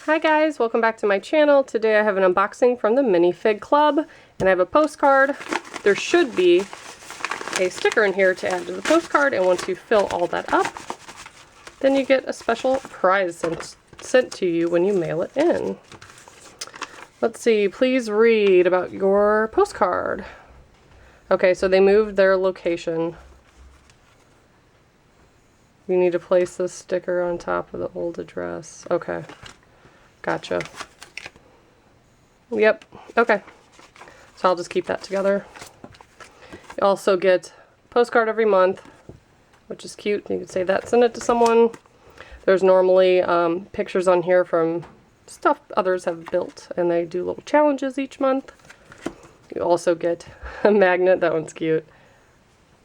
Hi guys, welcome back to my channel. Today I have an unboxing from the MiniFig Club, and I have a postcard. There should be a sticker in here to add to the postcard, and once you fill all that up, then you get a special prize sent to you when you mail it in. Let's see, please read about your postcard. Okay, so they moved their location. You need to place this sticker on top of the old address. Okay. Gotcha. Yep. Okay. So I'll just keep that together. You also get a postcard every month, which is cute. You can save that, send it to someone. There's normally pictures on here from stuff others have built, and they do little challenges each month. You also get a magnet. That one's cute.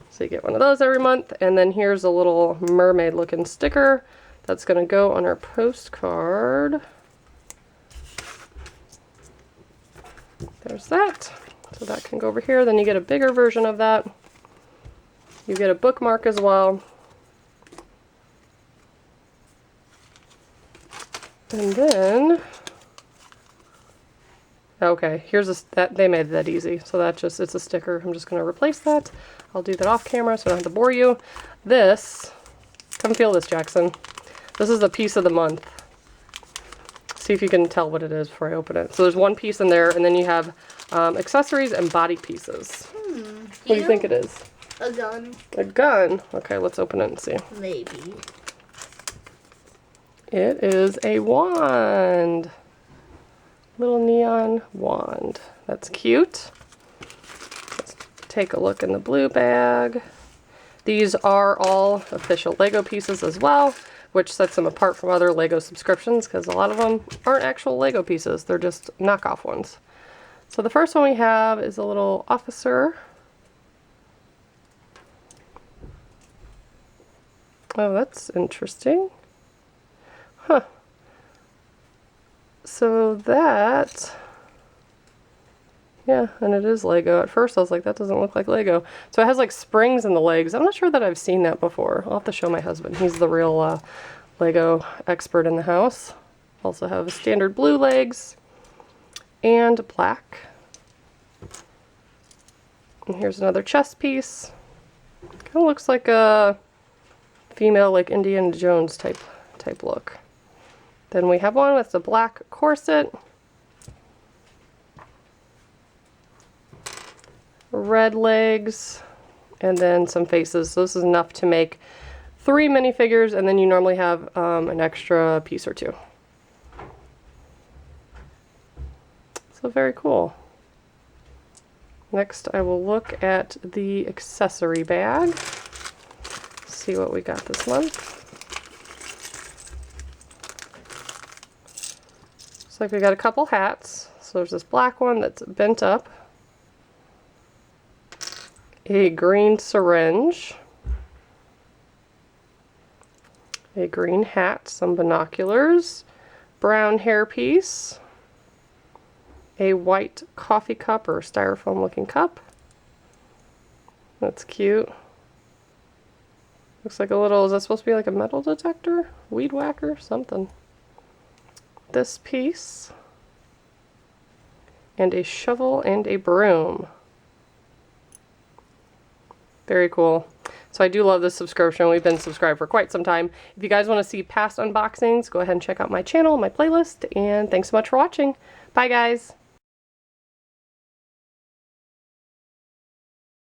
So you get one of those every month. And then here's a little mermaid looking sticker that's going to go on our postcard. There's that. So that can go over here. Then you get a bigger version of that. You get a bookmark as well. And then, okay, here's that they made that easy. So that just, it's a sticker. I'm just going to replace that. I'll do that off camera so I don't have to bore you. This, come feel this, Jackson. This is the piece of the month. See if you can tell what it is before I open it. So there's one piece in there, and then you have accessories and body pieces. What do you think it is? A gun. A gun. Okay, let's open it and see. Maybe. It is a wand. Little neon wand. That's cute. Let's take a look in the blue bag. These are all official Lego pieces as well, which sets them apart from other Lego subscriptions because a lot of them aren't actual Lego pieces. They're just knockoff ones. So the first one we have is a little officer. Oh, that's interesting. Huh. So that, yeah, and it is Lego. At first I was like, that doesn't look like Lego. So it has like springs in the legs. I'm not sure that I've seen that before. I'll have to show my husband. He's the real Lego expert in the house. Also have standard blue legs and black. And here's another chest piece. Kind of looks like a female, like Indiana Jones type look. Then we have one with the black corset, red legs, and then some faces. So this is enough to make 3 minifigures, and then you normally have an extra piece or 2. So very cool. Next I will look at the accessory bag. See what we got this month. Looks like we got a couple hats. So there's this black one that's bent up. A green syringe. A green hat, some binoculars, brown hairpiece, a white coffee cup or styrofoam looking cup. That's cute. Looks like a little, is that supposed to be like a metal detector? Weed whacker? Something. This piece. And a shovel and a broom. Very cool. So I do love this subscription. We've been subscribed for quite some time. If you guys want to see past unboxings, go ahead and check out my channel, my playlist, and thanks so much for watching. Bye guys!